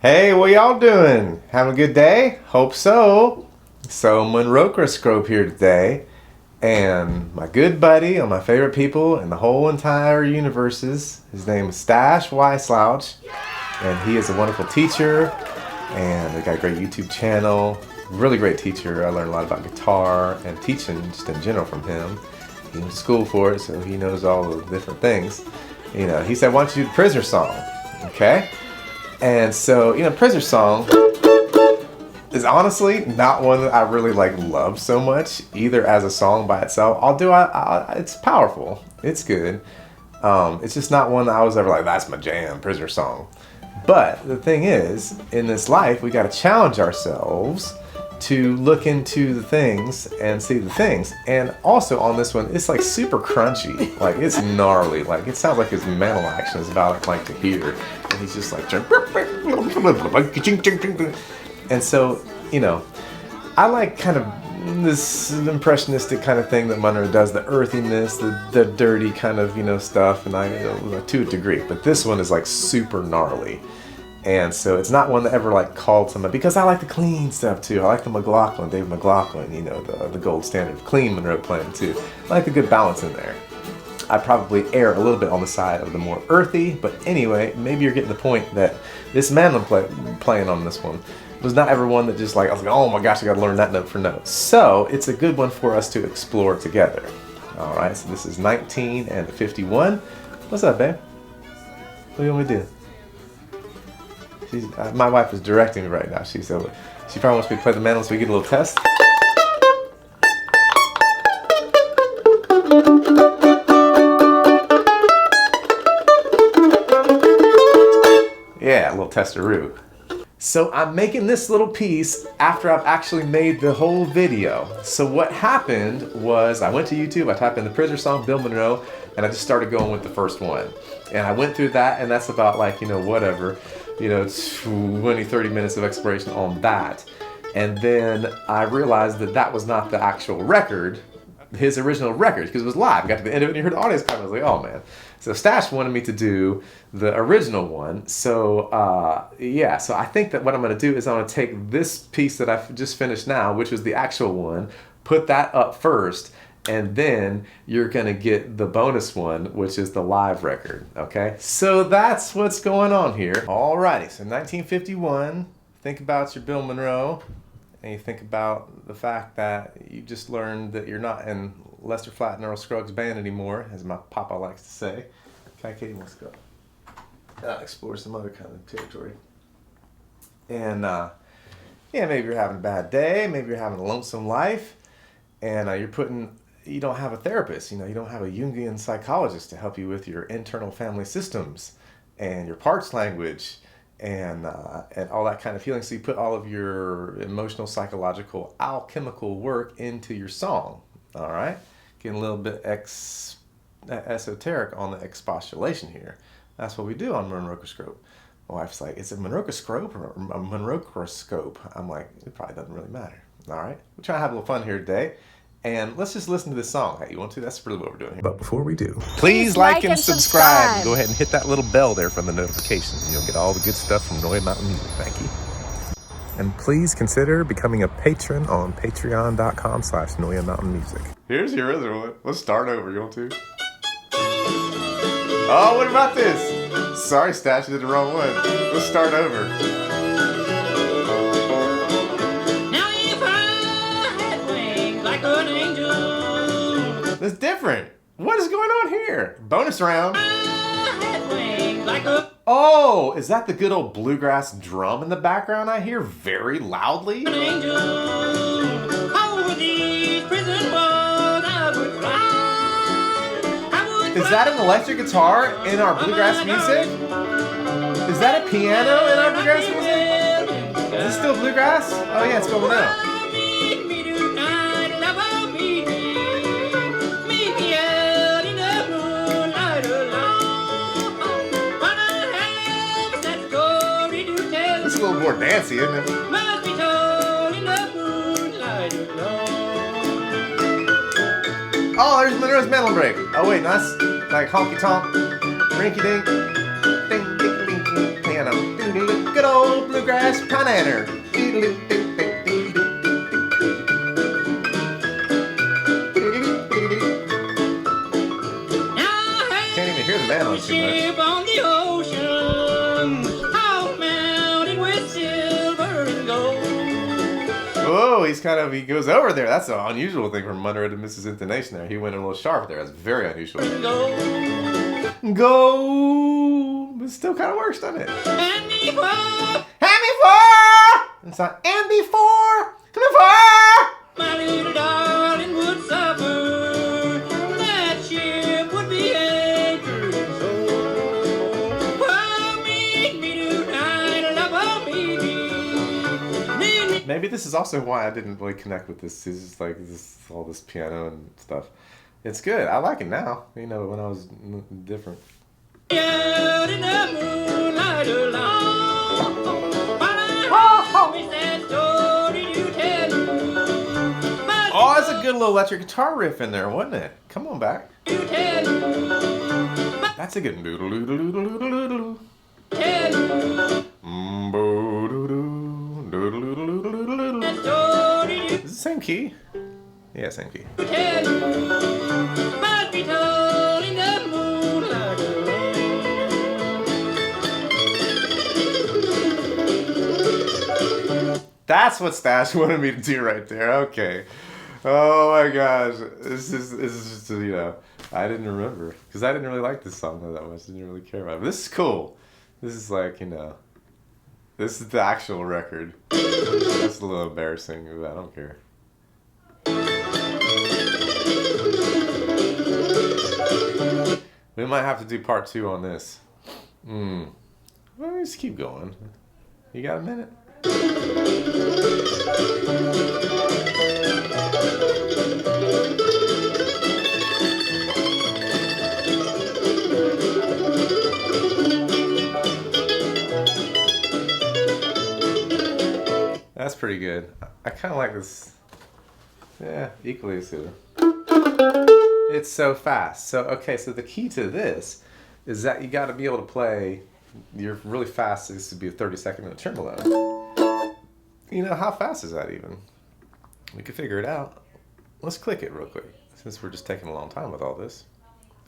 Hey, what y'all doing? Having a good day? Hope so. So, Monrocroscope here today, and my good buddy, one of my favorite people in the whole entire universes. His name is Stash Wyslouch, and he is a wonderful teacher, and they got a great YouTube channel. Really great teacher. I learned a lot about guitar and teaching just in general from him. He went to school for it, so he knows all the different things. You know, he said, "Why don't you do the Prisoner song?" Okay. And so, Prisoner Song is honestly not one that I really love so much, either as a song by itself. It's powerful, it's good. It's just not one that I was ever like, that's my jam, Prisoner Song. But the thing is, in this life, we got to challenge ourselves to look into the things and see the things. And also on this one, it's like super crunchy, it's gnarly, it sounds like his mental action is about to hear. And he's just like, and so, I like kind of this impressionistic kind of thing that Monroe does, the earthiness, the dirty kind of, stuff, and to a degree, but this one is super gnarly. And so it's not one that ever called somebody, because I like the clean stuff too. I like the McLaughlin, David McLaughlin, the gold standard of clean Monroe playing too. I like the good balance in there. I probably err a little bit on the side of the more earthy, but anyway, maybe you're getting the point that this mandolin playing on this one was not ever one that just I was like, oh my gosh, I gotta learn that note for note. So it's a good one for us to explore together. All right, so this is 19 and 51. What's up, babe? What do you want me to do? My wife is directing me right now. She probably wants me to play the mandolin so we get a little test. Yeah, a little testaroo. So I'm making this little piece after I've actually made the whole video. So what happened was I went to YouTube, I typed in the Prisoner song, Bill Monroe, and I just started going with the first one. And I went through that, and that's about 20, 30 minutes of exploration on that. And then I realized that was not the actual record, his original record, because it was live. I got to the end of it and you heard the audience comment. I was like, oh man. So Stash wanted me to do the original one. So so I think that what I'm going to do is I'm going to take this piece that I've just finished now, which was the actual one, put that up first, and then you're going to get the bonus one, which is the live record, okay? So that's what's going on here. Alrighty, so 1951, think about your Bill Monroe, and you think about the fact that you just learned that you're not in Lester Flatt and Earl Scruggs' band anymore, as my papa likes to say. Okay, Katie wants to go explore some other kind of territory. And maybe you're having a bad day, maybe you're having a lonesome life, and you don't have a therapist, you don't have a Jungian psychologist to help you with your internal family systems and your parts language and all that kind of healing. So you put all of your emotional, psychological, alchemical work into your song, all right? Getting a little bit esoteric on the expostulation here. That's what we do on Monrocroscope. My wife's like, is it Monrocroscope or a Monrocroscope? I'm like, it probably doesn't really matter, all right? We're trying to have a little fun here today. And let's just listen to this song. Hey, you want to? That's really what we're doing here. But before we do, please like and subscribe. Go ahead and hit that little bell there for the notifications, and you'll get all the good stuff from Noy Mountain Music. Thank you. And please consider becoming a patron on patreon.com/Noya Mountain Music. Here's your other one. Let's start over. You want to? Oh, what about this? Sorry, Stash, you did the wrong one. Let's start over. That's different. What is going on here? Bonus round. Oh, is that the good old bluegrass drum in the background I hear very loudly? Is that an electric guitar in our bluegrass music? Is that a piano in our bluegrass music? Is this still bluegrass? Oh yeah, it's going out. It's a little more dancey, isn't it? Oh, there's Monroe's mandolin break. Oh wait, no, that's like honky tonk, rinky dink, ding ding ding ding, piano, ding ding, good old blue. bluegrass pioneer. Can't even hear the mandolin too much. On the ocean, all mounted with silver and gold. Whoa, he goes over there. That's an unusual thing from Monroe to Mrs. Intonation there. He went a little sharp there. That's very unusual. Go, but it still kind of works, doesn't it? And before, It's not and before, my little darling would suffer, that ship would be anchored in soul. Oh, meet me tonight, love, oh, meet me. Maybe this is also why I didn't really connect with this. It's just like all this piano and stuff. It's good. I like it now. You know, when I was different. Out in the moonlight alone, while I wish that story you tell you. Oh, that's a good little electric guitar riff in there, wasn't it? Come on back. You tell you. That's a good doodle doodle doodle doodle doodle. Tell you. Is it the same key? Yeah, same key. Tell you. Must be told in the moonlight alone. That's what Stash wanted me to do right there. Okay. Oh my gosh. This is just, you know, I didn't remember. Because I didn't really like this song that much. I didn't really care about it. But this is cool. This is like, you know, this is the actual record. That's a little embarrassing, but I don't care. We might have to do part 2 on this. Well, let's keep going. You got a minute? That's pretty good. I kind of like this. Yeah, equally as good. It's so fast. So, okay, so the key to this is that you got to be able to play your really fast. This would be a 30-second minute tremolo. You know, how fast is that even? We can figure it out. Let's click it real quick, since we're just taking a long time with all this.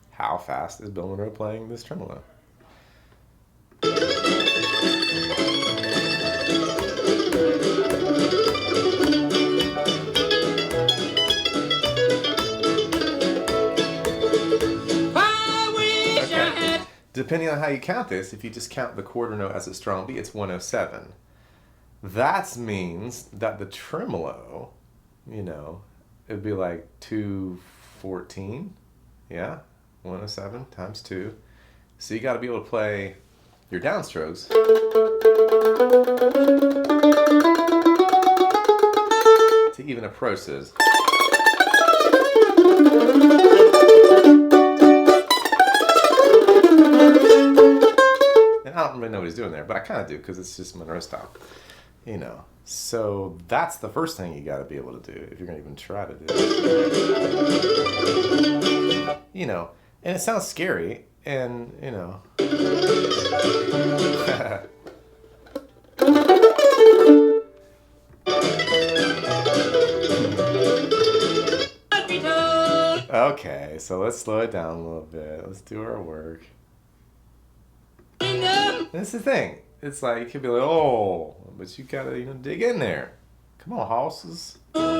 How fast is Bill Monroe playing this tremolo? Depending on how you count this, if you just count the quarter note as a strong B, it's 107. That means that the tremolo, you know, it'd be like 214. Yeah, 107 times 2. So you got to be able to play your downstrokes to even approach this. I don't really know what he's doing there, but I kind of do because it's just Monroe style, you know. So that's the first thing you got to be able to do if you're going to even try to do it. You know, and it sounds scary, and you know. Okay, so let's slow it down a little bit. Let's do our work. That's the thing. It's like, you could be like, oh, but you gotta, you know, dig in there. Come on, horses. Listen.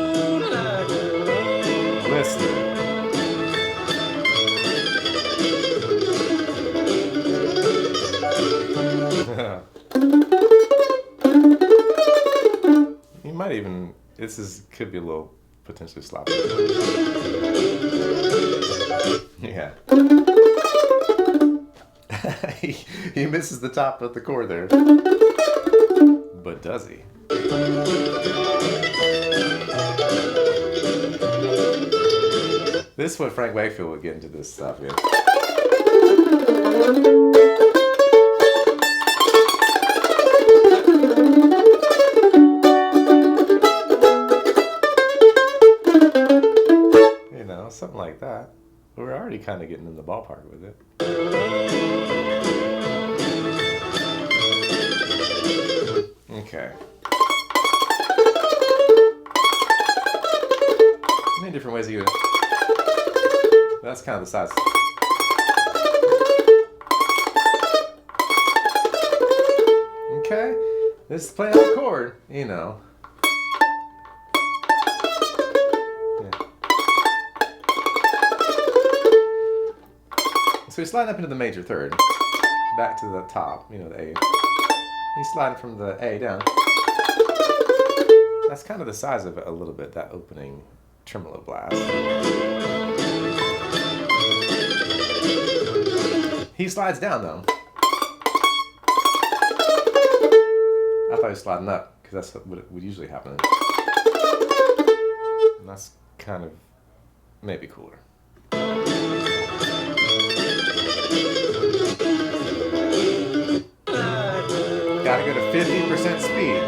You might even, could be a little potentially sloppy. Yeah. He misses the top of the chord there. But does he? This is what Frank Wakefield would get into this stuff in. You know, something like that. We're already kind of getting in the ballpark with it. Okay. Many different ways you. That's kind of the size. Okay. This is playing on a chord, you know. Yeah. So he's sliding up into the major third. Back to the top, you know, the A. He's sliding from the A down. That's kind of the size of it a little bit, that opening tremolo blast. He slides down though. I thought he was sliding up, because that's what would usually happen. And that's kind of maybe cooler. Gotta go to 50% speed.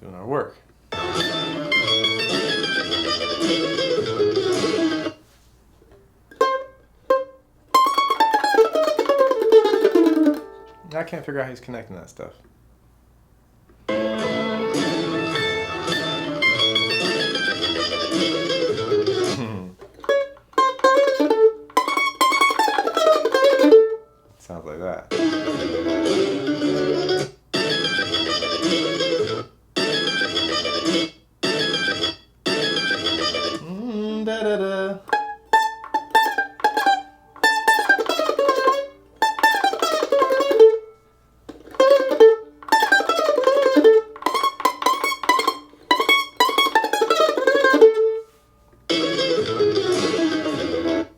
Doing our work. I can't figure out how he's connecting that stuff. Sounds like that. Da da da.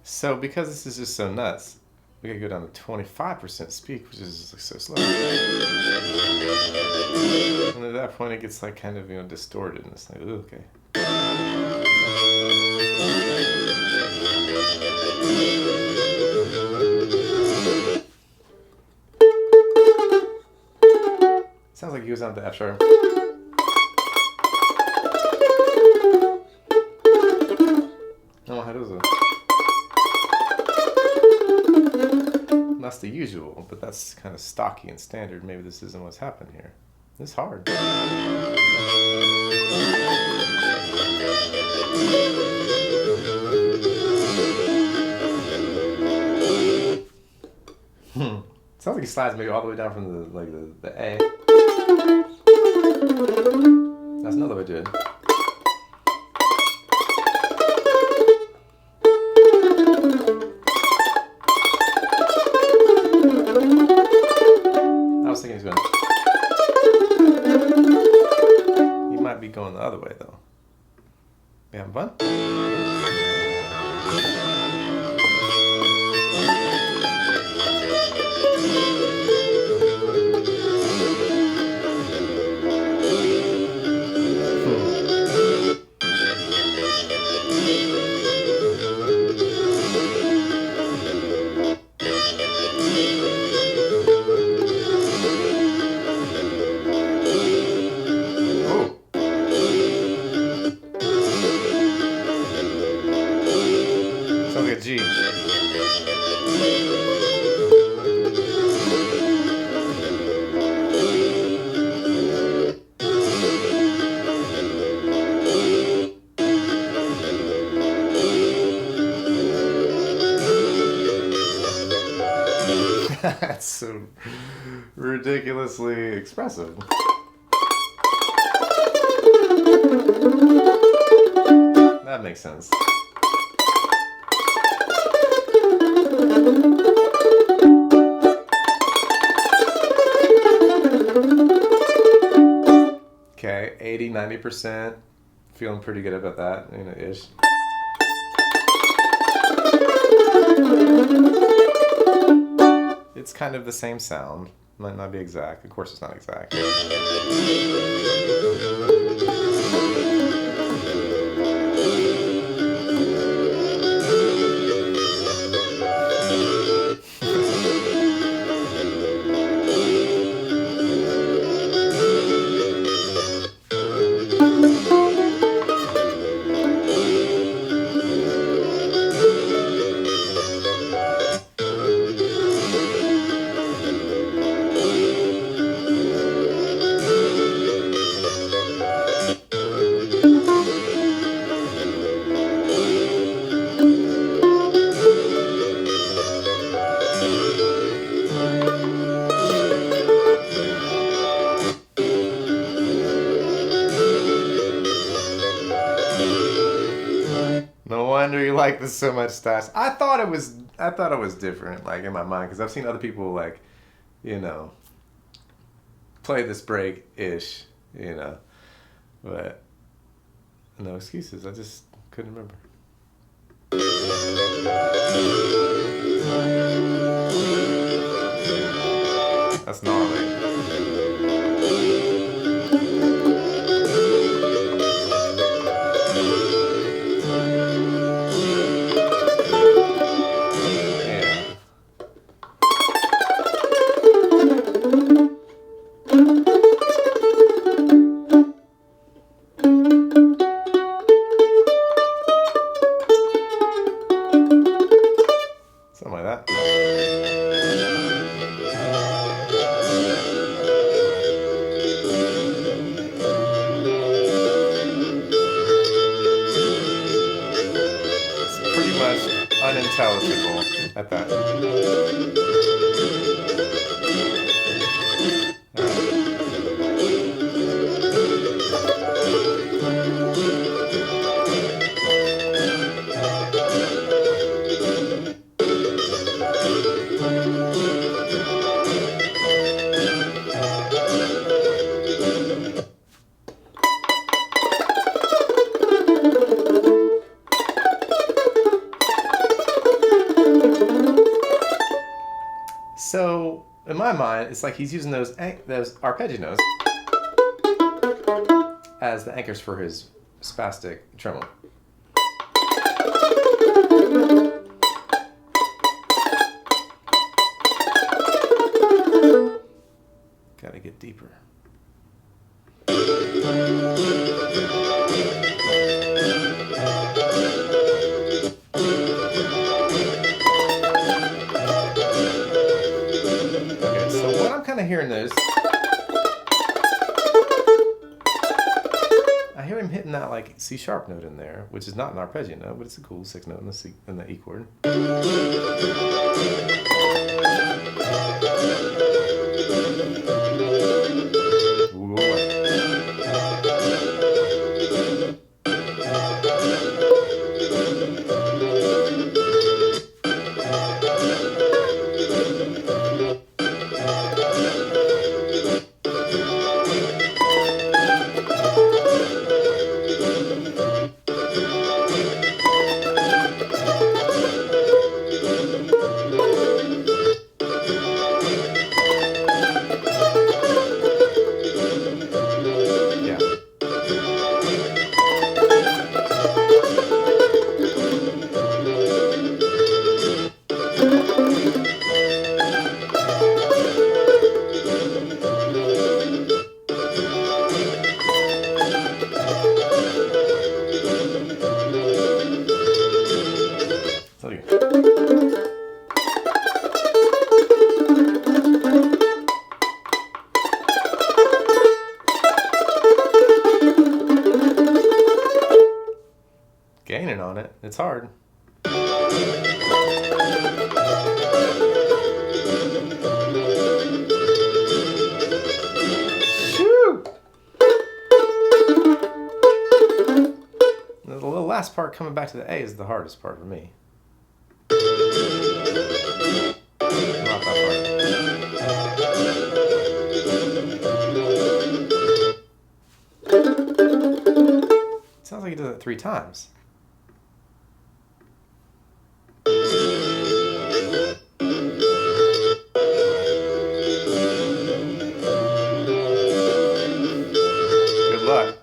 So because this is just so nuts, we gotta go down to 25% speed, which is like so slow. And at that point it gets like kind of, you know, distorted, and it's like, ooh, okay. Sounds like he goes down to F sharp. Oh, how does it? That's the usual, but that's kind of stocky and standard. Maybe this isn't what's happened here. This is hard. Sounds like he slides maybe all the way down from the A. That's another way to do it. I was thinking he's going. He might be going the other way though. You having fun? Sounds like a G. That's so ridiculously expressive. That makes sense. Okay, 80-90%. Feeling pretty good about that, you know, ish. It's kind of the same sound. Might not be exact. Of course it's not exact. you like this so much, Stash? I thought it was different, like in my mind, because I've seen other people like, you know, play this break ish, you know, but no excuses. I just couldn't remember. That's gnarly. Something like that. It's pretty much unintelligible at that. So in my mind, it's like he's using those arpeggio notes as the anchors for his spastic tremolo. Gotta get deeper. Hearing those, I hear him hitting that like C sharp note in there, which is not an arpeggio note, but it's a cool 6th note in the E chord. Gaining on it. It's hard. Shoo! The little last part coming back to the A is the hardest part for me. Not that part. Sounds like he does it 3 times. Good luck.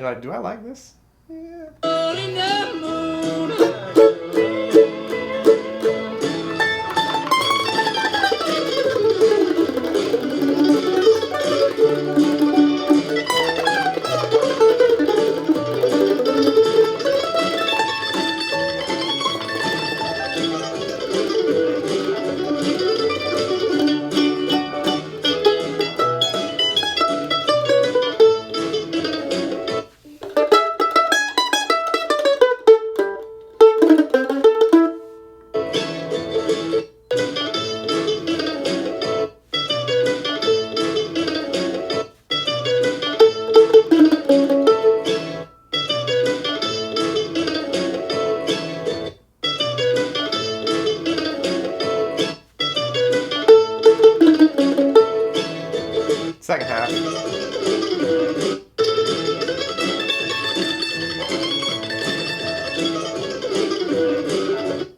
like, do I like this? Yeah. In the moonlight. Second half.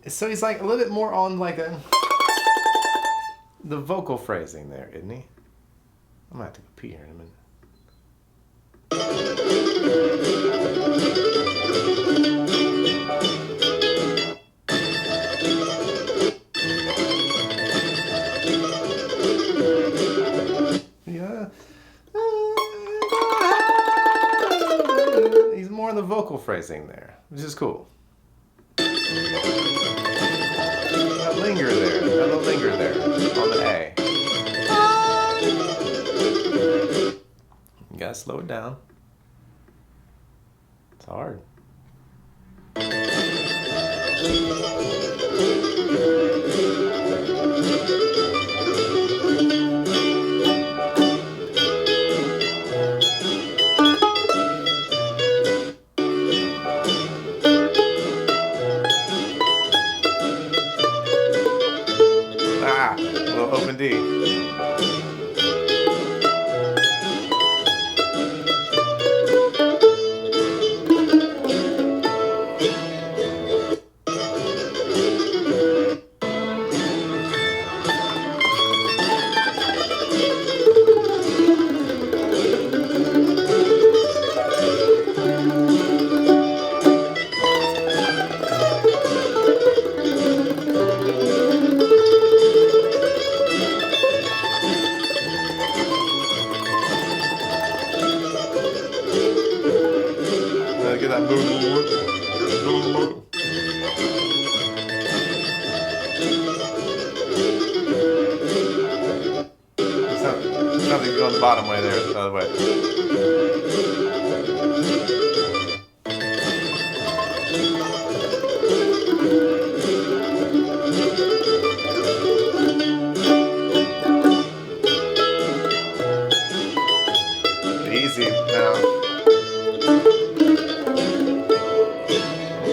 So he's like a little bit more on like the vocal phrasing there, isn't he? I'm gonna have to go pee here in a minute. Yeah. He's more on the vocal phrasing there, which is cool. That linger there. That little linger there on the A. You gotta slow it down. It's hard. Ah, a little open D. Get that boom. Something going the bottom way there, the other way. Easy now.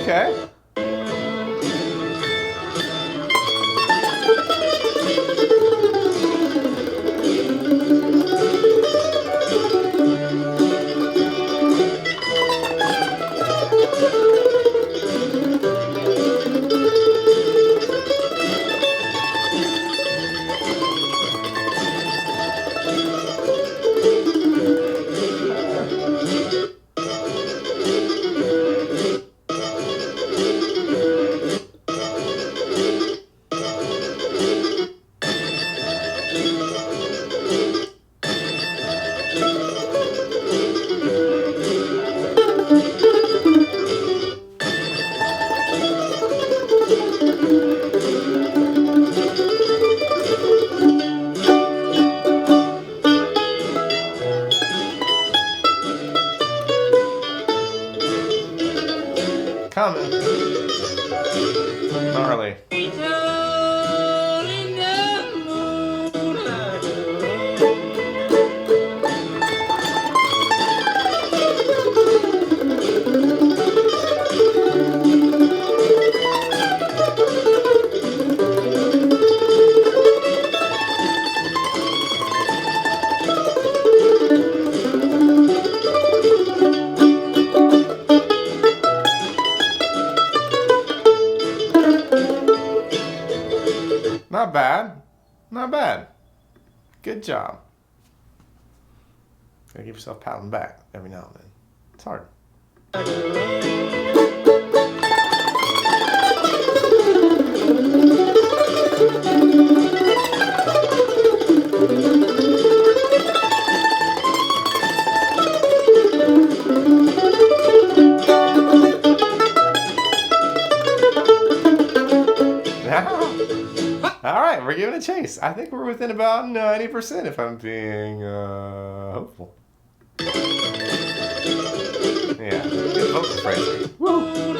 Okay. Coming. Gnarly. It's all in the moonlight. Not bad. Not bad. Good job. Gotta give yourself a pat on the back every now and then. It's hard. All right, we're giving it a chase. I think we're within about 90% if I'm being hopeful. Yeah, good vocal phrasing. Woo!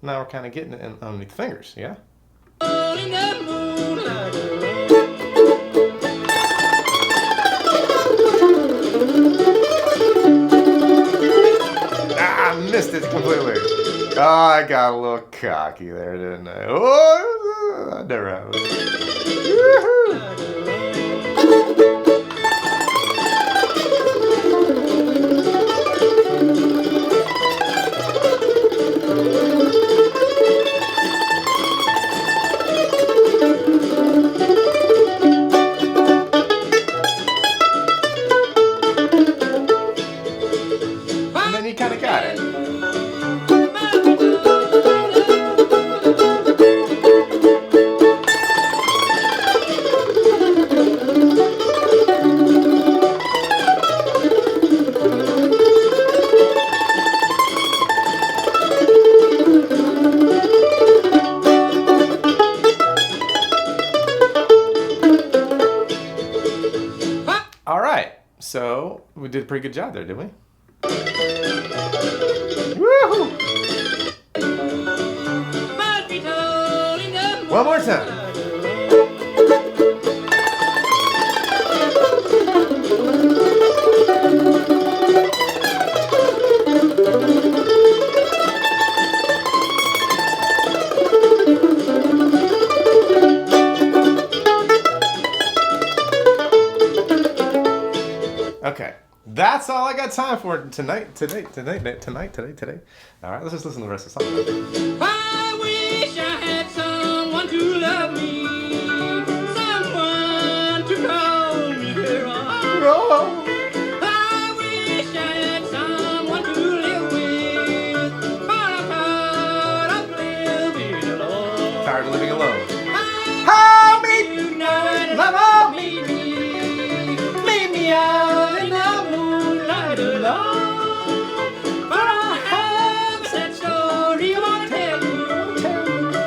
Now we're kind of getting it underneath the fingers, yeah? I missed it completely. Oh, I got a little cocky there, didn't I? Oh, that never happened. And then you kind of got it. All right, so we did a pretty good job there, didn't we? Woohoo! One more time. Okay, that's all I got time for today. All right, let's just listen to the rest of the song. I wish I had someone to love me, someone to call me hero. Oh. I wish I had someone to live with, but I'm tired of living alone. Tired of living alone. Help me tonight, love me, leave me out in the moonlight alone. But I have a sad story I want to tell you,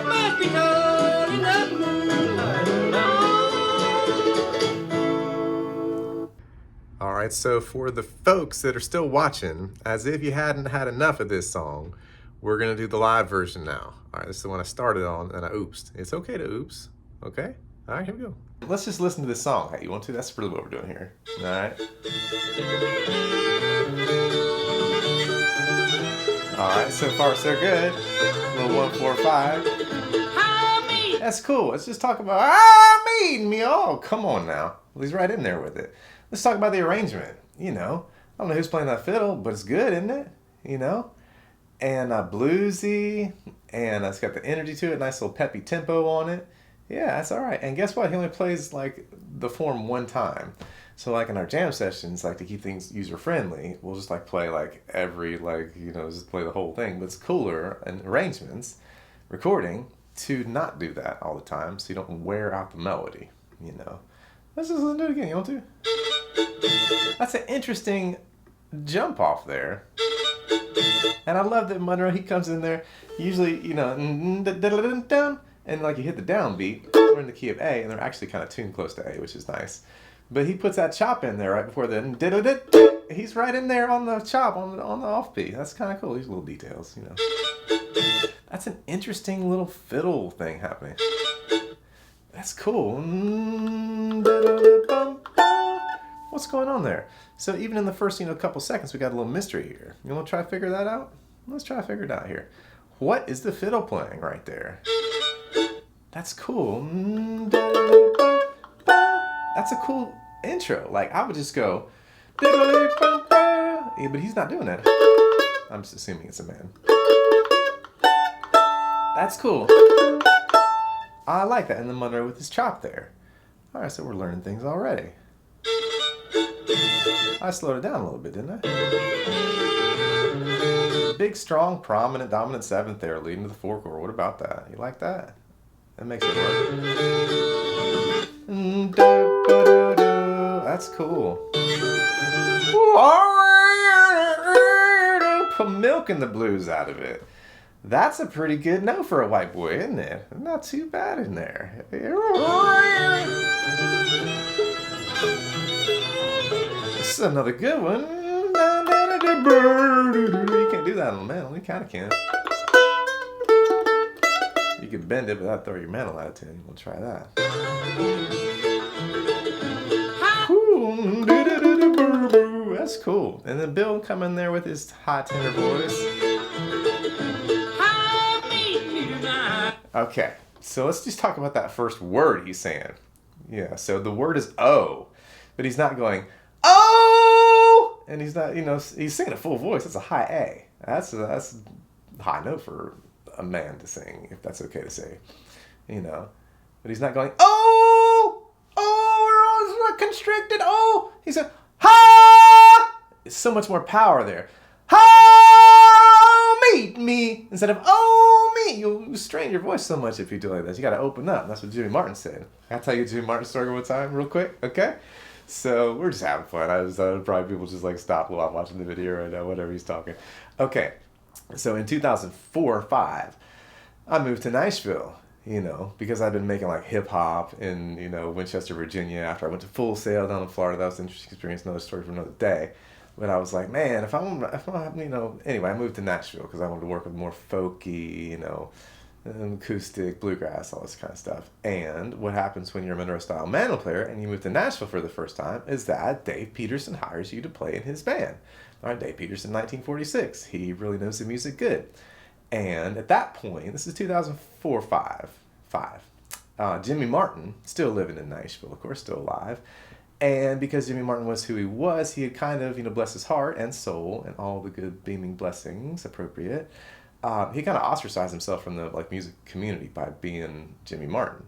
must be told in the moonlight alone. All right, so for the folks that are still watching, as if you hadn't had enough of this song, we're gonna do the live version now. All right, this is the one I started on and I oopsed. It's okay to oops, okay? All right, here we go. Let's just listen to this song. Hey, you want to? That's really what we're doing here. All right. All right, so far so good. Little 1, 4, 5. Help me. That's cool. Let's just talk about me. Oh, come on now. Well, he's right in there with it. Let's talk about the arrangement. You know, I don't know who's playing that fiddle, but it's good, isn't it? You know, and bluesy, and it's got the energy to it. Nice little peppy tempo on it. Yeah, that's all right. And guess what? He only plays like the form one time. So like in our jam sessions, like to keep things user friendly, we'll just like play like every just play the whole thing. But it's cooler in arrangements, recording, to not do that all the time, so you don't wear out the melody. You know, let's just listen to it again. You want to? That's an interesting jump off there. And I love that Monroe, he comes in there, usually, you know, and like you hit the downbeat, we're in the key of A, and they're actually kind of tuned close to A, which is nice. But he puts that chop in there right before the he's right in there on the chop, on the off beat. That's kind of cool. These little details, you know. That's an interesting little fiddle thing happening. That's cool. What's going on there? So even in the first, couple seconds, we got a little mystery here. You want to try to figure that out? Let's try to figure it out here. What is the fiddle playing right there? That's cool. That's a cool intro. Like, I would just go, yeah, but he's not doing that. I'm just assuming it's a man. That's cool. I like that. And then Monroe with his chop there. All right, so we're learning things already. I slowed it down a little bit, didn't I? Big, strong, prominent, dominant seventh there, leading to the four chord. What about that? You like that? That makes it work. That's cool. Put milk in the blues out of it. That's a pretty good note for a white boy, isn't it? Not too bad in there. This is another good one. You can't do that on a mantle. You kind of can. You can bend it, but that'd throw your mantle out of tune. We'll try that. That's cool. And then Bill come in there with his high tenor voice. Okay, so let's just talk about that first word he's saying. Yeah, so the word is O, but he's not going, oh! And he's not, he's singing a full voice. That's a high A. That's a high note for a man to sing, if that's okay to say. But he's not going, oh! Oh, we're all constricted. Oh! He's a, ha! It's so much more power there. Ha! Meet me! Instead of, oh, me! You'll strain your voice so much if you do like this. You got to open up. That's what Jimmy Martin said. I'll tell you Jimmy Martin's story one time real quick, okay? So we're just having fun. Probably people just like stop while I'm watching the video right now, whatever he's talking. Okay, so in 2004 or 5, I moved to Nashville, because I've been making like hip hop in, Winchester, Virginia. After I went to Full Sail down in Florida, that was an interesting experience, another story for another day. But I was like, man, anyway, I moved to Nashville because I wanted to work with more folky, acoustic, bluegrass, all this kind of stuff. And what happens when you're a Monroe-style mandolin player and you move to Nashville for the first time is that Dave Peterson hires you to play in his band. All right, Dave Peterson, 1946. He really knows the music good. And at that point, this is 2004, 5, Jimmy Martin, still living in Nashville, of course, still alive. And because Jimmy Martin was who he was, he had kind of, bless his heart and soul and all the good beaming blessings appropriate. He kind of ostracized himself from the music community by being Jimmy Martin.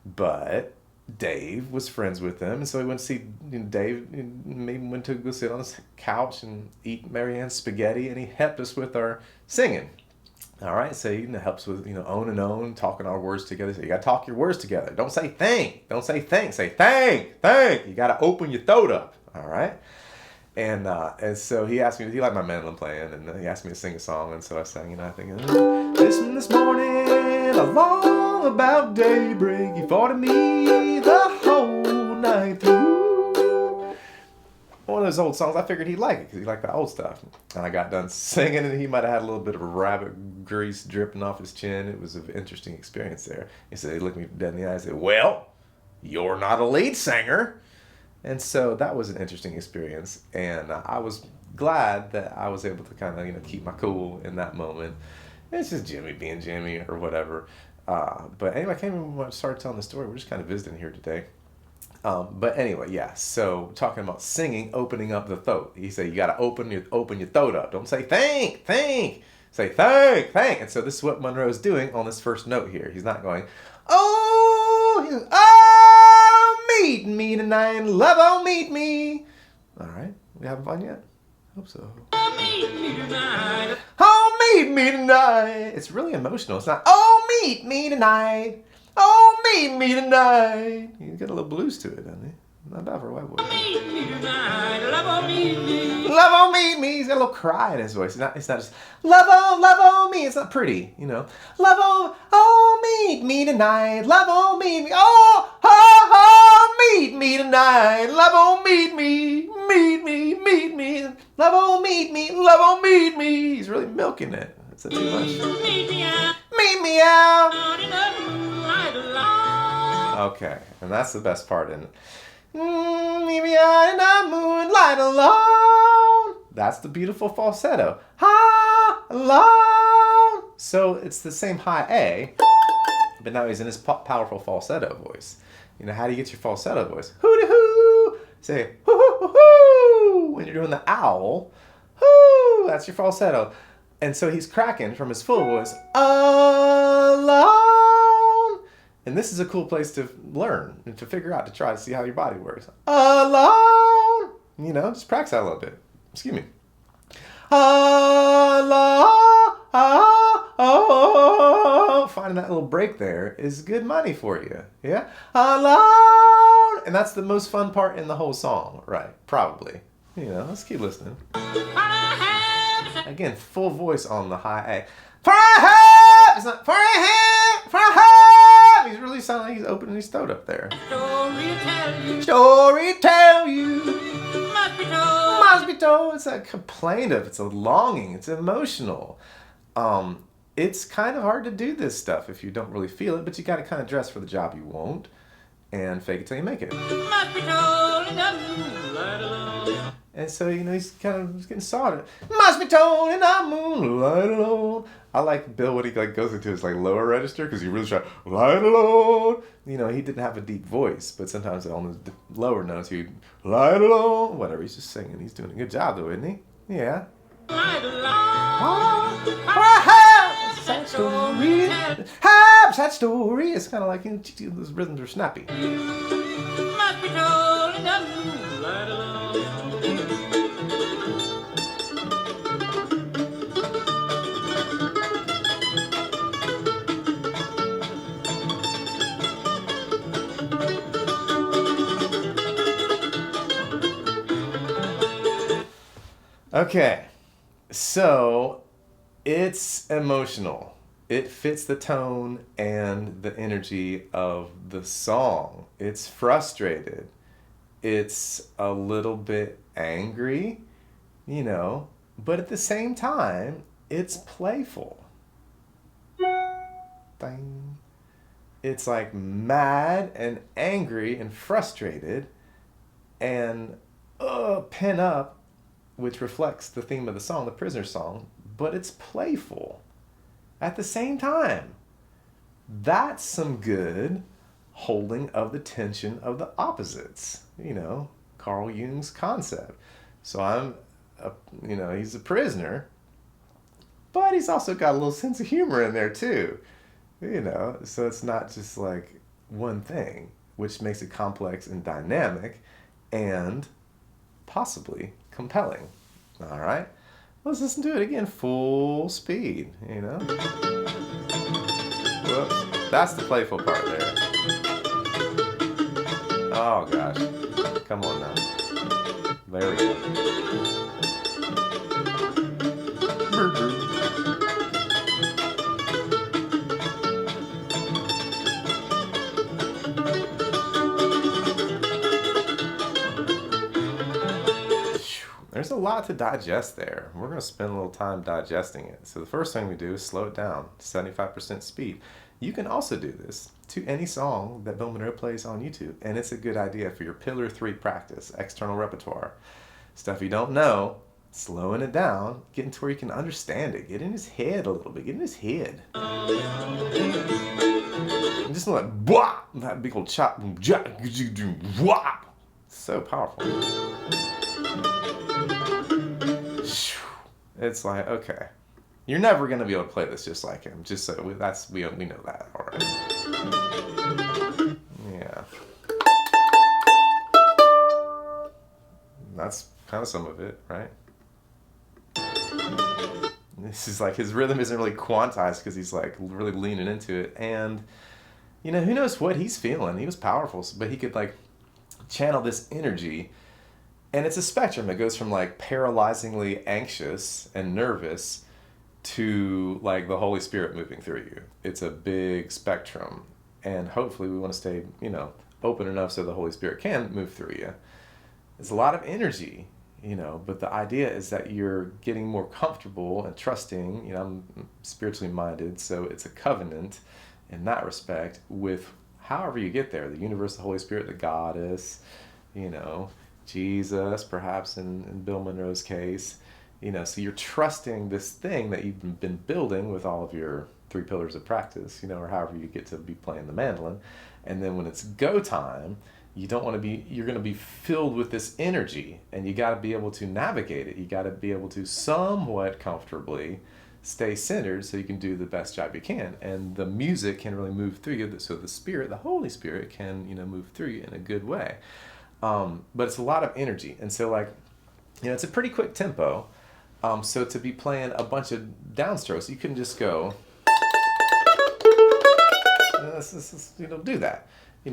But Dave was friends with him, and so he went to see Dave. Maybe went to go sit on his couch and eat Marianne's spaghetti, and he helped us with our singing. All right, so he helps with own and own, talking our words together. So you got to talk your words together. Don't say think. Don't say think. Say thank. You got to open your throat up. All right. And so he asked me, he liked my mandolin playing, and he asked me to sing a song, and so I sang, I think, listen this morning, along about daybreak, you fought at me the whole night through. One of those old songs, I figured he'd like it, because he liked the old stuff. And I got done singing, and he might have had a little bit of rabbit grease dripping off his chin. It was an interesting experience there. He said, he looked me dead in the eye and said, well, you're not a lead singer. And so that was an interesting experience, and I was glad that I was able to kind of keep my cool in that moment. It's just Jimmy being Jimmy or whatever. But anyway, I can't even want to start telling the story. We're just kind of visiting here today. But anyway, yeah. So talking about singing, opening up the throat. He said you got to open your throat up. Don't say think. Say thank. And so this is what Monroe's doing on this first note here. He's not going, meet me tonight, love, oh, meet me. All right, we having fun yet? Hope so. Oh, meet me tonight. Oh, meet me tonight. It's really emotional. It's not, oh, meet me tonight. Oh, meet me tonight. You got a little blues to it, doesn't he? Not bad for a white boy. Meet me tonight, love, oh, meet me. Love, oh, meet me. He's got a little cry in his voice. It's not just, love, oh, me. It's not pretty, Love, oh, meet me tonight. Love, oh, meet me. Oh, meet me tonight. Love, oh, meet me. Meet me. Love, oh, meet me. Love, oh, meet me. He's really milking it. That's too much. Meet me out. Meet me out. Okay, and that's the best part in it. Meet me out in the moonlight alone. That's the beautiful falsetto. Ha, alone. So it's the same high A, but now he's in his powerful falsetto voice. You know, how do you get your falsetto voice? Hoo-dee-hoo! Say hoo-hoo-hoo-hoo! When you're doing the owl, hoo! That's your falsetto. And so he's cracking from his full voice, alone. And this is a cool place to learn and to figure out, to try to see how your body works. Alone. You know, just practice that a little bit. Excuse me. Alone. Finding that little break there is good money for you. Yeah? Alone. And that's the most fun part in the whole song, right? Probably. You know, let's keep listening. Again, full voice on the high A. For a help! It's not for a help! For a help! He's really sounding like he's opening his throat up there. Story tell you. Must be told. Must be told. It's a complaintive. It's a longing. It's emotional. It's kind of hard to do this stuff if you don't really feel it, but you got to kind of dress for the job you won't and fake it till you make it. Must be told in the moonlight alone. And so, you know, he's getting sorted. Must be told in the moonlight alone. I like Bill when he like goes into his like lower register because he really tries light alone. You know, he didn't have a deep voice, but sometimes on the lower notes he'd light alone. Whatever, he's just singing. He's doing a good job though, isn't he? Yeah. Light alone. Sad story. Sad story. It's kind of like those rhythms are snappy. Must be told in the moonlight alone. Okay, so it's emotional. It fits the tone and the energy of the song. It's frustrated. It's a little bit angry, you know, but at the same time, it's playful. Bang. It's like mad and angry and frustrated and pent up, which reflects the theme of the song, the prisoner song, but it's playful at the same time. That's some good holding of the tension of the opposites, you know, Carl Jung's concept. So he's a prisoner, but he's also got a little sense of humor in there too, you know, so it's not just like one thing, which makes it complex and dynamic and possibly compelling. All right, let's listen to it again, full speed, you know. Whoops, that's the playful part there. Oh gosh, come on now. There we go. There's a lot to digest there. We're going to spend a little time digesting it. So the first thing we do is slow it down, 75% speed. You can also do this to any song that Bill Monroe plays on YouTube, and it's a good idea for your Pillar 3 practice, external repertoire. Stuff you don't know, slowing it down, getting to where you can understand it, get in his head a little bit, get in his head. And just like, wah, that big old chop, wah, so powerful. It's like, okay, you're never going to be able to play this just like him. Just so we know that already. Yeah. That's kind of some of it, right? This is like his rhythm isn't really quantized because he's like really leaning into it. And, you know, who knows what he's feeling. He was powerful, but he could like channel this energy. And it's a spectrum. It goes from like paralyzingly anxious and nervous to like the Holy Spirit moving through you. It's a big spectrum. And hopefully we want to stay, you know, open enough so the Holy Spirit can move through you. It's a lot of energy, you know, but the idea is that you're getting more comfortable and trusting. You know, I'm spiritually minded, so it's a covenant in that respect with however you get there, the universe, the Holy Spirit, the goddess, you know, Jesus, perhaps in Bill Monroe's case, you know, so you're trusting this thing that you've been building with all of your 3 pillars of practice, or however you get to be playing the mandolin. And then when it's go time, you're going to be filled with this energy, and you got to be able to navigate it. You got to be able to somewhat comfortably stay centered so you can do the best job you can. And the music can really move through you, so the Spirit, the Holy Spirit, can, move through you in a good way. But it's a lot of energy. And so, like, it's a pretty quick tempo. So to be playing a bunch of downstrokes, you couldn't just go, do that.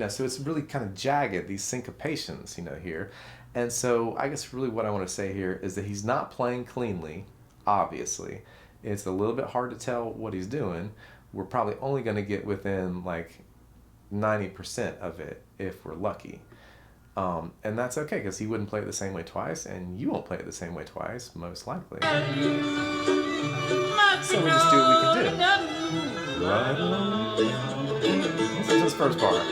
So it's really kind of jagged, these syncopations, here. And so I guess really what I want to say here is that he's not playing cleanly, obviously. It's a little bit hard to tell what he's doing. We're probably only going to get within like 90% of it if we're lucky. And that's okay, because he wouldn't play it the same way twice, and you won't play it the same way twice, most likely. So we just do what we can do. Right along. This is his first part.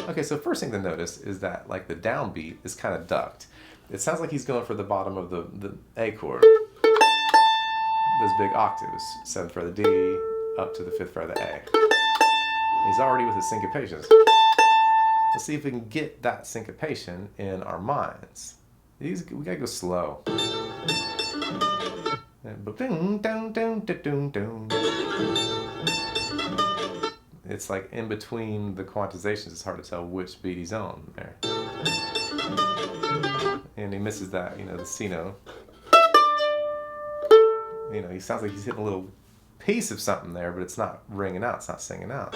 Okay, so first thing to notice is that like the downbeat is kind of ducked. It sounds like he's going for the bottom of the A chord. Those big octaves, 7th fret of the D, up to the 5th fret of the A. He's already with his syncopations. Let's see if we can get that syncopation in our minds. We gotta go slow. It's like in between the quantizations, it's hard to tell which beat he's on there. And he misses that, the C note. He sounds like he's hitting a little piece of something there, but it's not ringing out, it's not singing out.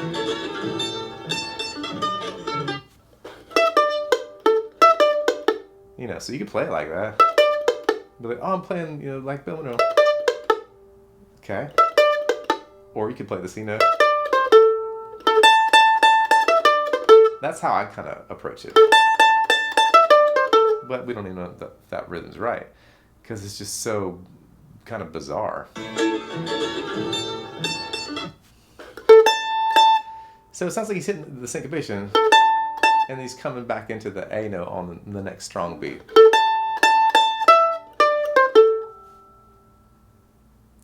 So you can play it like that. Be like, oh, I'm playing, like Bill Monroe. Okay. Or you can play the C note. That's how I kind of approach it. But we don't even know if that rhythm's right, because it's just so kind of bizarre. So it sounds like he's hitting the syncopation, and he's coming back into the A note on the next strong beat.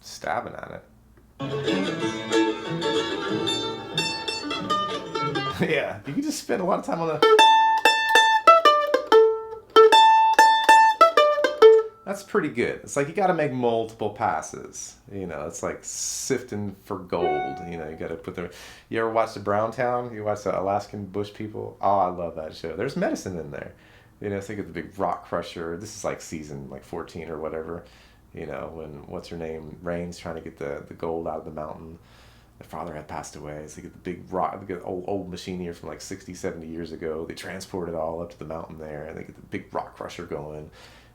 Stabbing at it. Yeah, you can just spend a lot of time on the... That's pretty good. It's like you got to make multiple passes. It's like sifting for gold. You got to put the... You ever watch the Browntown? You watch the Alaskan Bush People? Oh, I love that show. There's medicine in there. Think of the big rock crusher. This is like season like 14 or whatever. When, what's her name, Rain's trying to get the gold out of the mountain. Their father had passed away, so they get the big rock, they get old machine here from like 60, 70 years ago. They transport it all up to the mountain there, and they get the big rock crusher going.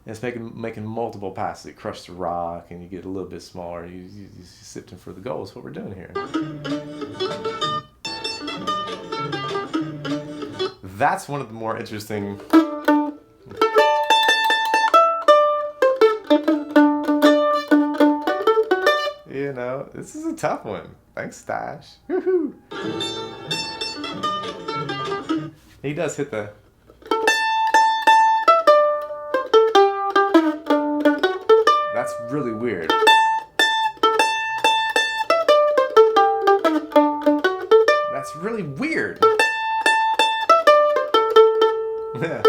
And it's making multiple passes. They crush the rock, and you get a little bit smaller. You sifting for the gold. That's what we're doing here. That's one of the more interesting... This is a tough one. Thanks, Stash. Woohoo! He does hit the... That's really weird. That's really weird. Yeah.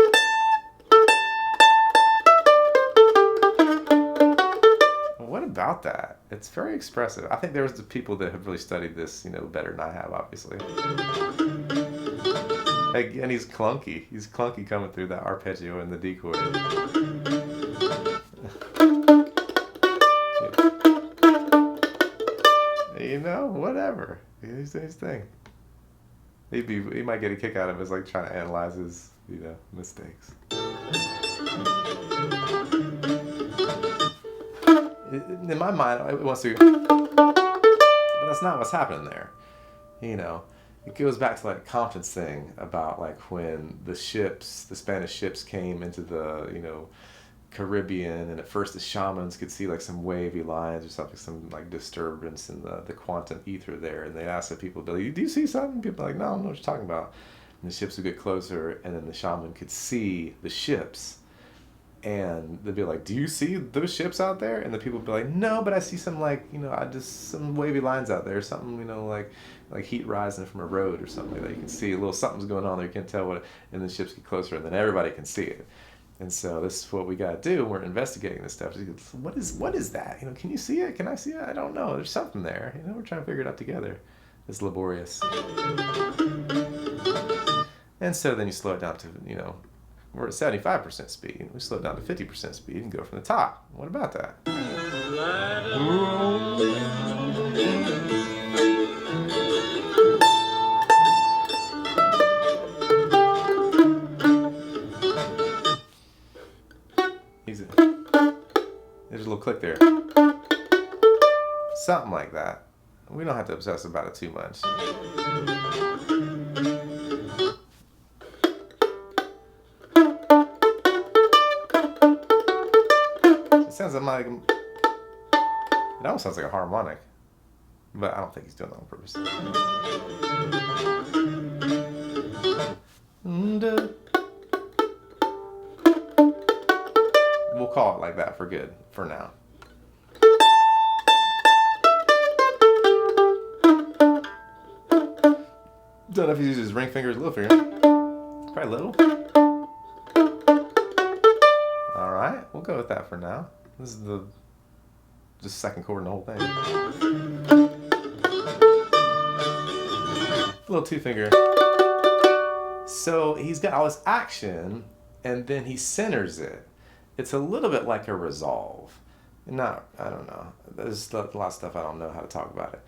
What about that? It's very expressive. I think there's the people that have really studied this, better than I have, obviously. Again, he's clunky. He's clunky coming through that arpeggio and the D chord. Whatever. He's doing his thing. He might get a kick out of us, like trying to analyze his, mistakes. In my mind, it wants to, but that's not what's happening there. It goes back to like Compton's thing about like when the Spanish ships came into the, Caribbean, and at first the shamans could see like some wavy lines or something, some like disturbance in the quantum ether there, and they'd ask the people, do you see something? People are like, no, I don't know what you're talking about. And the ships would get closer, and then the shaman could see the ships. And they'd be like, do you see those ships out there? And the people would be like, no, but I see some, like, I just some wavy lines out there, something, like heat rising from a road or something like that. You can see a little something's going on there, you can't tell what, and the ships get closer, and then everybody can see it. And so this is what we got to do when we're investigating this stuff. What is that? Can you see it? Can I see it? I don't know. There's something there. We're trying to figure it out together. It's laborious. And so then you slow it down to, we're at 75% speed. We slow it down to 50% speed and go from the top. What about that? Easy. There's a little click there. Something like that. We don't have to obsess about it too much. It sounds like it almost sounds like a harmonic, but I don't think he's doing that on purpose. We'll call it like that for good for now. Don't know if he uses his ring finger or his little finger. Probably little. Alright, we'll go with that for now. This is the second chord in the whole thing. Little two finger. So he's got all this action, and then he centers it. It's a little bit like a resolve. I don't know. There's a lot of stuff I don't know how to talk about it.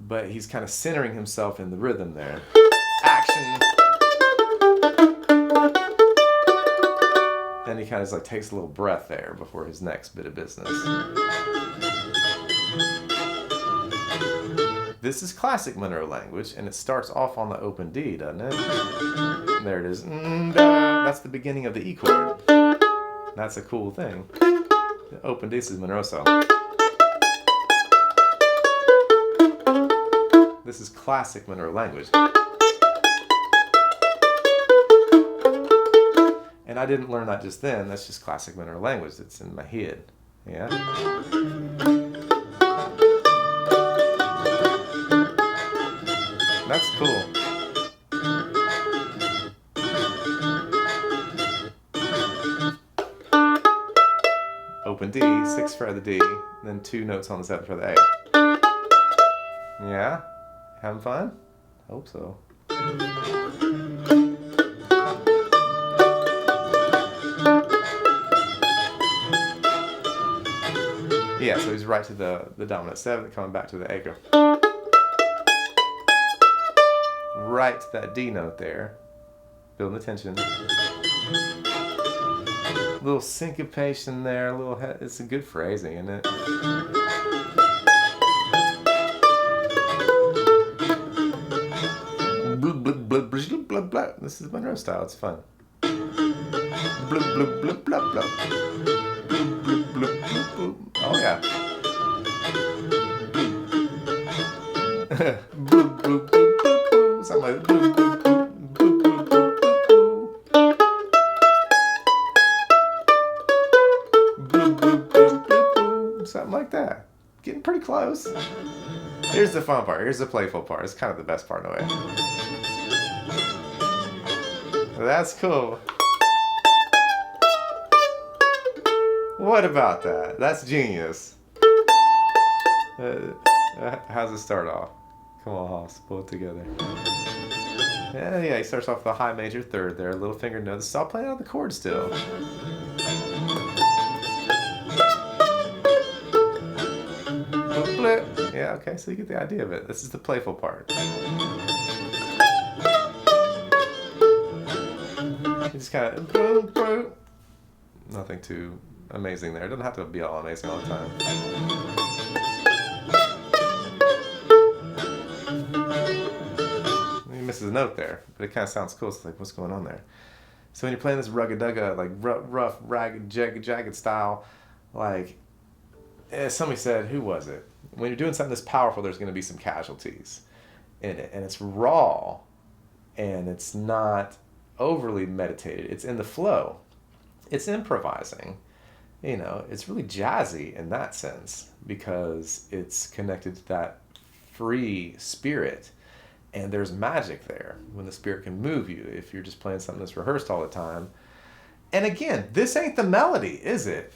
But he's kind of centering himself in the rhythm there. Action. And he kind of like takes a little breath there before his next bit of business. This is classic Monroe language, and it starts off on the open D, doesn't it? There it is. That's the beginning of the E chord. That's a cool thing. The open D is Monroe style. This is classic Monroe language. And I didn't learn that just then. That's just classic Monroe language that's in my head. Yeah? That's cool. Open D, 6th fret of the D, then 2 notes on the 7th fret of the A. Yeah? Having fun? Hope so. Yeah, so he's right to the dominant 7th, coming back to the A. Right to that D note there. Building the tension. Little syncopation there, it's a good phrasing, isn't it? This is Monroe style, it's fun. Oh yeah. Something like something like that. Getting pretty close. Here's the fun part. Here's the playful part. It's kind of the best part in a way. That's cool. What about that? That's genius. How's it start off? Come on, Hoss, pull it together. Yeah, he starts off with a high major 3rd there, little finger note. This is all playing on the chord still. Yeah, okay, so you get the idea of it. This is the playful part. You just kind of nothing too amazing there. It doesn't have to be all amazing all the time. He misses a note there, but it kind of sounds cool. It's like, what's going on there? So when you're playing this rugged-dugga, like rough, ragged, jagged style, like somebody said, who was it? When you're doing something this powerful, there's going to be some casualties in it, and it's raw, and it's not overly meditated. It's in the flow. it's improvising. You know, it's really jazzy in that sense because it's connected to that free spirit. And there's magic there when the spirit can move you if you're just playing something that's rehearsed all the time. And again, this ain't the melody, is it?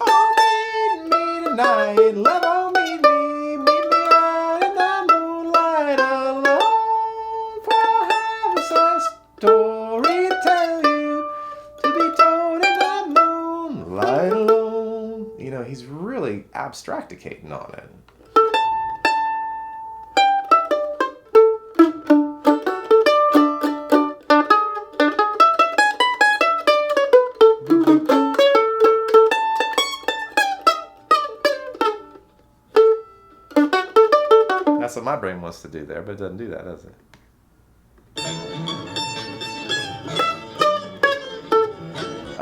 Oh, meet me tonight, love, oh, meet me out in the moonlight alone. For I have a story to tell you, to be told in the moonlight alone. You know, he's really abstracticating on it. That's what my brain wants to do there, but it doesn't do that, does it?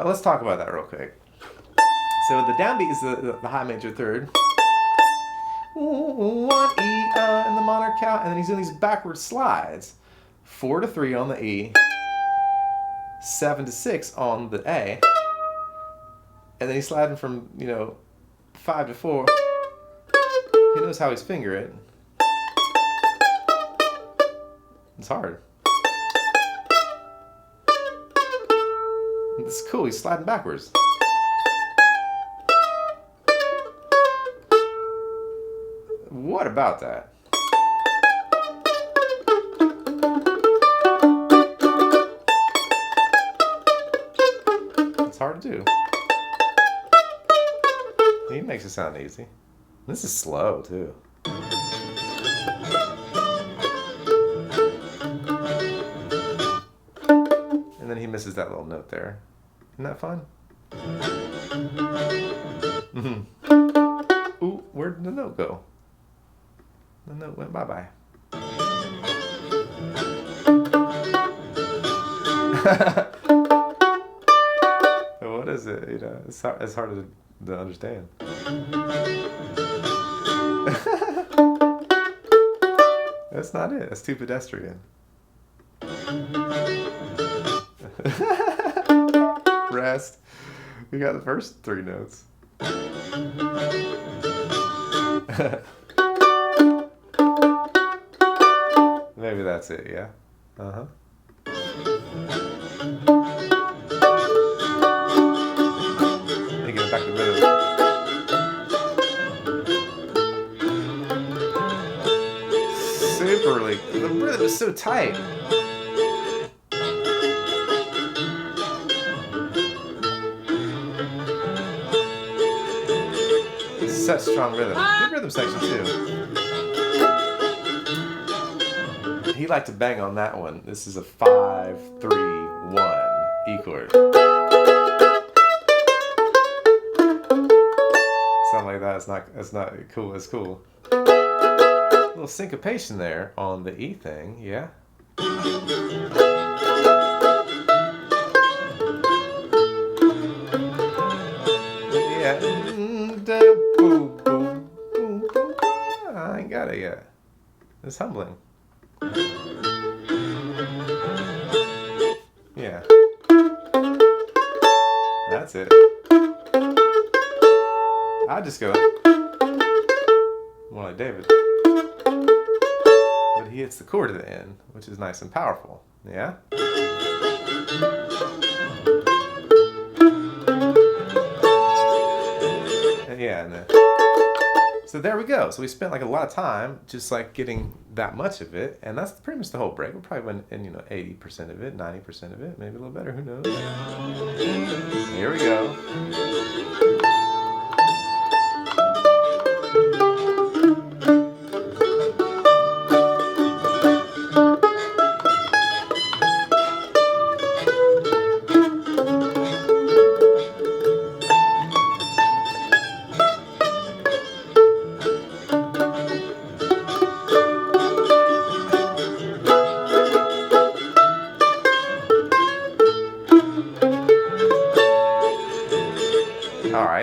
Let's talk about that real quick. So the downbeat is the high major third. 1 E in the minor count, and then he's doing these backward slides. 4 to 3 on the E, 7 to 6 on the A, and then he's sliding from 5 to 4. He knows how he's finger it. It's hard. It's cool. He's sliding backwards. What about that? It's hard to do. He makes it sound easy. This is slow too. And then he misses that little note there. Isn't that fun? Mm-hmm. Ooh, where did the note go? The note went bye-bye. What is it? It's hard to understand. That's not it. That's too pedestrian. Rest. We got the first 3 notes. Maybe that's it, yeah? Uh-huh. They get back to rhythm. Super, the rhythm is so tight. Such strong rhythm. Good rhythm section too. He liked to bang on that one. This is a 5, 3, 1 E chord. Something like that. It's not cool. It's cool. A little syncopation there on the E thing, yeah. Yeah. Boom, boom, boom, boom. I ain't got it yet. It's humbling. Yeah. That's it. I just go more like David. But he hits the chord at the end, which is nice and powerful. Yeah? Yeah, and so there we go. So we spent like a lot of time just like getting that much of it, and that's pretty much the whole break. We'll probably win in 80% of it, 90% of it, maybe a little better. Who knows? Here we go.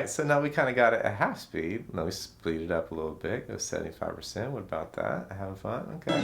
So now we kind of got it at half speed. Now we speed it up a little bit. Go 75%. What about that? Having fun? Okay.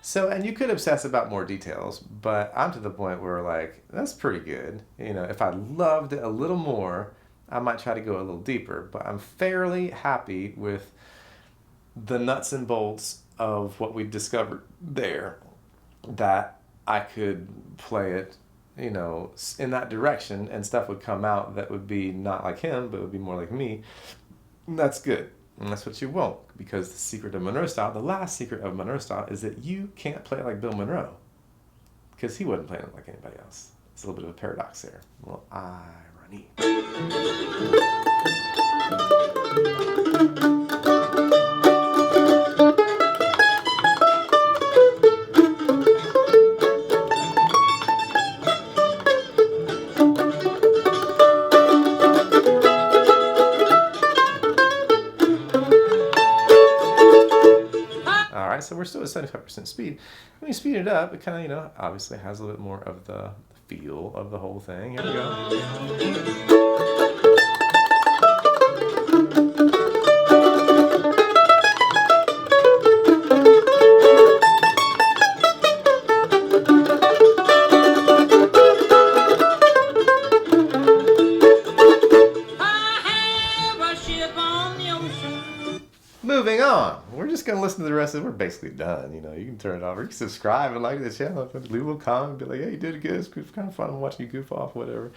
So, and you could obsess about more details, but I'm to the point where like, that's pretty good. You know, if I loved it a little more, I might try to go a little deeper, but I'm fairly happy with the nuts and bolts of what we've discovered there, that I could play it, you know, in that direction, and stuff would come out that would be not like him, but would be more like me. And that's good. And that's what you want, because the secret of Monroe style, the last secret of Monroe style, is that you can't play it like Bill Monroe, because he wasn't playing it like anybody else. It's a little bit of a paradox there. Well, irony. So we're still at 75% speed. When you speed it up, it kind of, you know, obviously has a little bit more of the feel of the whole thing. Here we go. Moving on. We're just gonna listen to the rest of it. We're basically done. You know, you can turn it off. Or you can subscribe and like the channel. Leave a little comment. Be like, hey, you did good. It's kind of fun watching you goof off, whatever.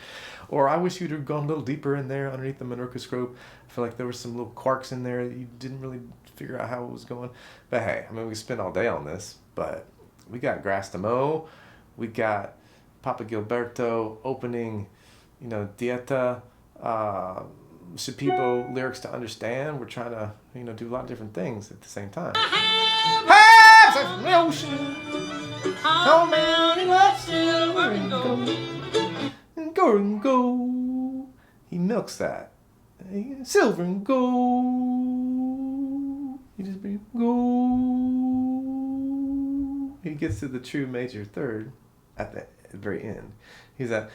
Or I wish you'd have gone a little deeper in there underneath the Monrocroscope. I feel like there were some little quarks in there that you didn't really figure out how it was going. But hey, I mean, we spend all day on this. But we got grass to mow. We got Papa Gilberto opening, you know, Dieta. Shipibo lyrics to understand. We're trying to, you know, do a lot of different things at the same time. Have such an ocean, all mountain of silver and gold, and go and go. He milks that. Silver and gold. He just be gold. He gets to the true major third at the very end. He's a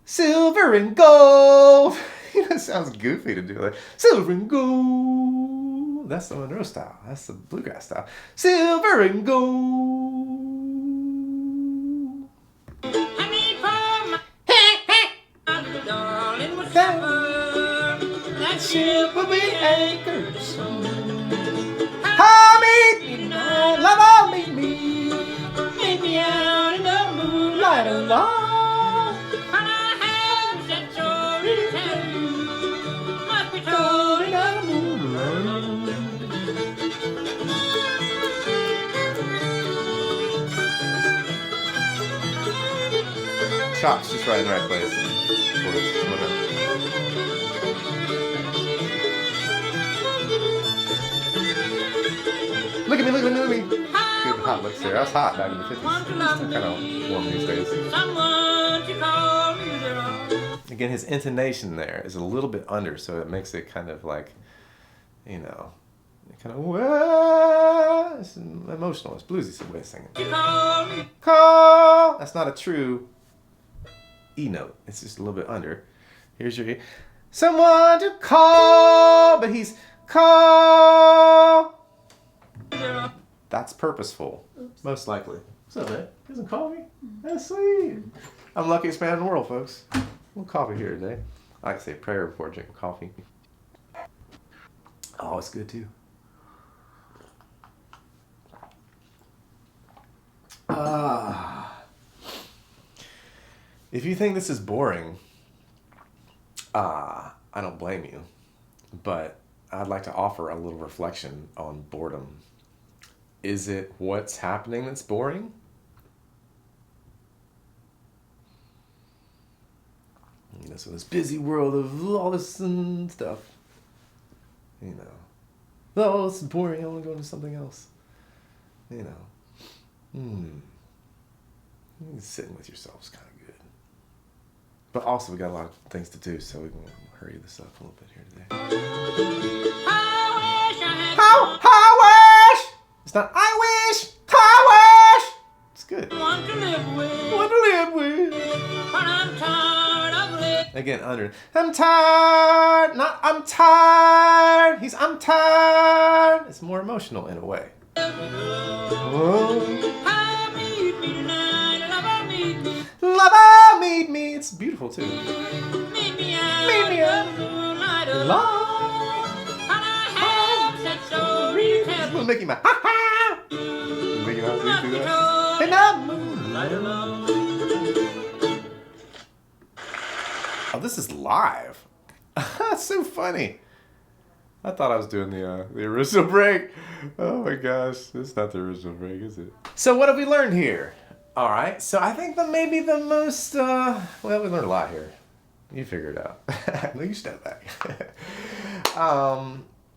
silver and gold. That sounds goofy to do, like silver and gold. That's the Monroe style. That's the bluegrass style. Silver and gold. I need for my darling was silver. That ship will be anchored soon. I'll meet you, love, I'll meet me. Meet me out in the moonlight alone. Chops just right in the right place. Look at me, look at me, look at me. Good hot looks there. That's hot back in the 50s. It's kind of warm these days. Again, his intonation there is a little bit under, so it makes it kind of like, you know, kind of, whoa, it's emotional. It's bluesy way of singing. Call. That's not a true E note. It's just a little bit under. Here's your E. Someone to call, but he's call. That's purposeful. Oops. Most likely. What's up, man? He doesn't call me? That's sweet. I'm the luckiest man in the world, folks. A little coffee here today. I like to say prayer before drinking coffee. Oh, it's good too. If you think this is boring, I don't blame you. But I'd like to offer a little reflection on boredom. Is it what's happening that's boring? You know, so this busy world of all this and stuff. You know. Oh, it's boring. I want to go into something else. You know. Sitting with yourself is kind of good. But also, we got a lot of things to do, so we can hurry this up a little bit here today. I wish! It's not I wish! I wish! It's good. Want to live with. Want to live with. But I'm tired of living. Again, under. I'm tired. Not I'm tired. I'm tired. It's more emotional in a way. Ah, meet me tonight, lover, meet me. Lover, meet me. It's beautiful too. Meet me out Meet me out. in the moonlight alone. Love. And I have such story to tell. Little Mickey Mouse. Ha ha. Mickey Mouse, you Must do be that. told In the moonlight. right alone. Oh, this is live. That's so funny. I thought I was doing the original break. Oh my gosh, it's not the original break, is it? So what have we learned here? All right, so I think that maybe the most, well, we learned a lot here. You figure it out. No, you step back.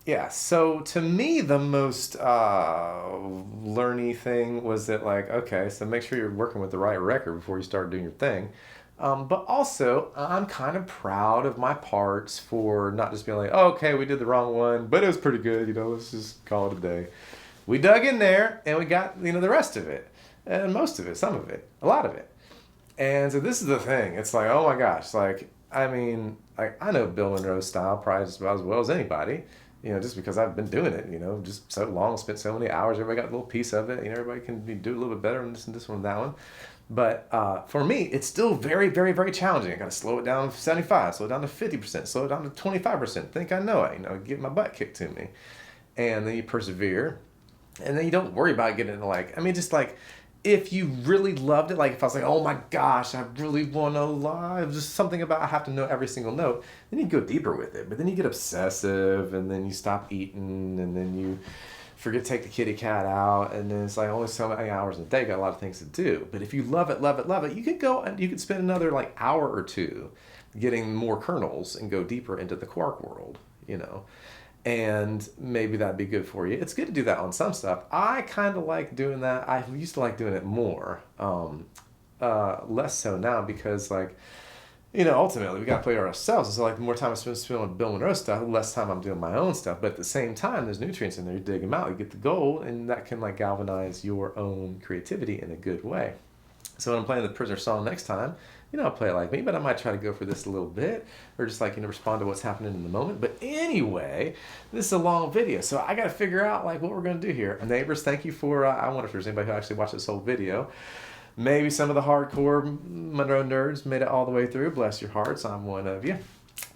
Yeah, so to me, the most learny thing was that, like, okay, so make sure you're working with the right record before you start doing your thing. But also, I'm kind of proud of my parts for not just being like, oh, okay, we did the wrong one, but it was pretty good, you know, let's just call it a day. We dug in there, and we got, you know, the rest of it. And most of it, some of it, a lot of it. And so this is the thing. It's like, oh my gosh, like, I mean, like, I know Bill Monroe's style probably just about as well as anybody, you know, just because I've been doing it, you know, just so long, spent so many hours, everybody got a little piece of it, you know, everybody can do a little bit better than this one and that one. But for me, it's still very, very, very challenging. I got to slow it down to 75, slow it down to 50%, slow it down to 25%. Think I know it, you know, get my butt kicked to me. And then you persevere. And then you don't worry about getting into, like, I mean, just like, if you really loved it, like if I was like, oh my gosh, I really want to live, just something about I have to know every single note, then you go deeper with it. But then you get obsessive, and then you stop eating, and then you forget to take the kitty cat out, and then it's like only so many hours a day, got a lot of things to do. But if you love it, love it, love it, you could go and you could spend another like hour or two getting more kernels and go deeper into the quark world, you know. And maybe that'd be good for you. It's good to do that on some stuff. I kind of like doing that. I used to like doing it more, less so now because, like, you know, ultimately we got to play ourselves. And so, like, the more time I spend on Bill Monroe stuff, the less time I'm doing my own stuff. But at the same time, there's nutrients in there. You dig them out, you get the gold, and that can, like, galvanize your own creativity in a good way. So when I'm playing the Prisoner song next time, you know, I'll play it like me, but I might try to go for this a little bit, or just, like, you know, respond to what's happening in the moment. But anyway, this is a long video, so I got to figure out, like, what we're going to do here. Neighbors, thank you for, I wonder if there's anybody who actually watched this whole video. Maybe some of the hardcore Monroe nerds made it all the way through. Bless your hearts, I'm one of you.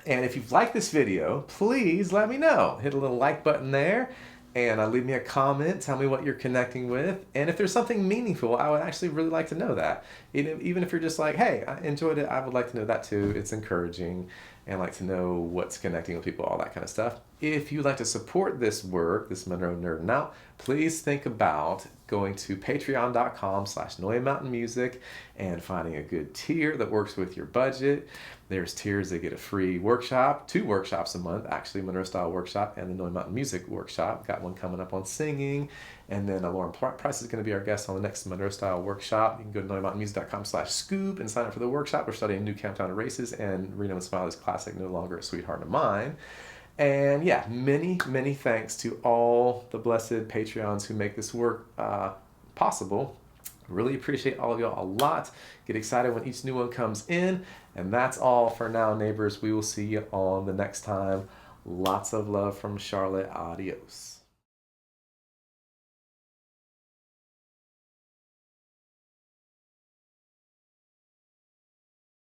And if you've liked this video, please let me know. Hit a little like button there. And leave me a comment, tell me what you're connecting with. And if there's something meaningful, I would actually really like to know that. Even if you're just like, hey, I enjoyed it, I would like to know that too. It's encouraging, and like to know what's connecting with people, all that kind of stuff. If you'd like to support this work, this Monroe Nerding Out, please think about going to patreon.com/NoyaMountainMusic and finding a good tier that works with your budget. There's tiers that get a free workshop, 2 workshops a month, actually, Monroe Style Workshop and the Noya Mountain Music Workshop. Got one coming up on singing. And then Lauren Price is going to be our guest on the next Monroe Style Workshop. You can go to NoyaMountainMusic.com/scoop and sign up for the workshop. We're studying New Camptown Races and Reno and Smiley's classic No Longer a Sweetheart of Mine. And yeah, many, many thanks to all the blessed Patreons who make this work possible. Really appreciate all of y'all a lot. Get excited when each new one comes in. And that's all for now, neighbors. We will see you on the next time. Lots of love from Charlotte. Adios.